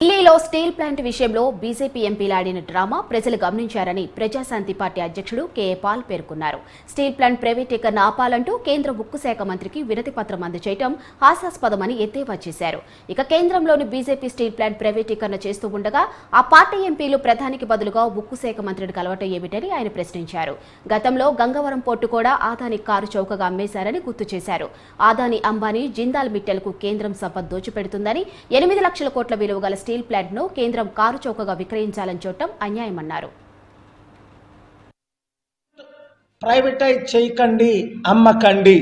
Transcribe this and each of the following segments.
ఢిల్లీలో steel plant విషయంలో BJP ఎంపీలు ఆడిన డ్రామా ప్రజలు గమనించారని ప్రజాశాంతి పార్టీ అధ్యక్షుడు కేఏ పాల్ పేర్కొన్నారు. స్టీల్ ప్లాంట్ ప్రైవేటీకరణ ఆపాలంటూ కేంద్ర ఉక్కు శాఖ మంత్రికి వినతి పత్రం అందజేయడం హాస్యాస్పదమని ఎద్దేవా చేశారు. ఇక కేంద్రంలోని బీజేపీ స్టీల్ ప్లాంట్ ప్రైవేటీకరణ చేస్తూ ఉండగా ఆ పార్టీ ఎంపీలు ప్రధానికి బదులుగా ఉక్కు శాఖ మంత్రిని కలవటం ఏమిటని ఆయన ప్రశ్నించారు. గతంలో గంగవరం పోర్టు కూడా ఆదాని కారు చౌకగా అమ్మేశారని గుర్తు చేశారు. ఆదాని అంబానీ జిందాల్ మిట్టెల్కు కేంద్రం సంపద దోచిపెడుతుందని 8 లక్షల కోట్ల విలువ గల స్టీల్ ప్లాంట్ ను కేంద్రం కారు చౌకగా విక్రయించాలని చూడటం అన్యాయమన్నారు. ప్రైవేటైజ్ చేయకండి, అమ్మకండి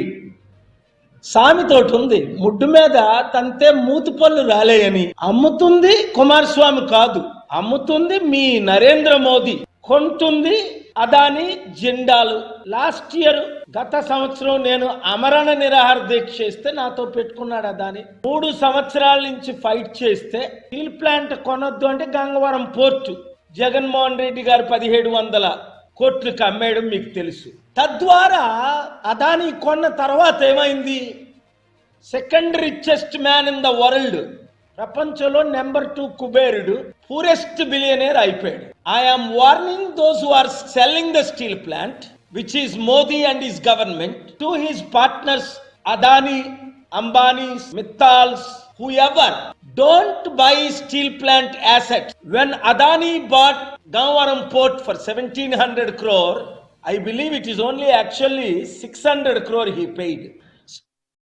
సామెతోటి ఉంది. ముడ్డు మీద తంతే మూతి పళ్ళు రాలేయని. అమ్ముతుంది కుమారస్వామి కాదు, అమ్ముతుంది మీ నరేంద్ర మోదీ, కొంటుంది అదాని జిండాలు. లాస్ట్ ఇయర్ గత సంవత్సరం నేను అమరణ నిరాహార దీక్ష చేస్తే నాతో పెట్టుకున్నాడు అదాని. 3 సంవత్సరాల నుంచి ఫైట్ చేస్తే స్టీల్ ప్లాంట్ కొనొద్దు అంటే గంగవరం పోర్టు జగన్మోహన్ రెడ్డి గారు 1700 కోట్లకు అమ్మేయడం మీకు తెలుసు. తద్వారా అదాని కొన్న తర్వాత ఏమైంది? Second richest man in the world, ప్రపంచంలో నెంబర్ 2 కుబేరుడు, పూరెస్ట్ బిలియనేర్ అయిపోయాడు. I'm warning those who are selling the steel plant which is Modi and his government to his partners Adani, Ambani's, Mittal's, whoever. Don't buy steel plant assets. When Adani bought Gangavaram port for 1700 crore, I believe it is only actually 600 crore he paid.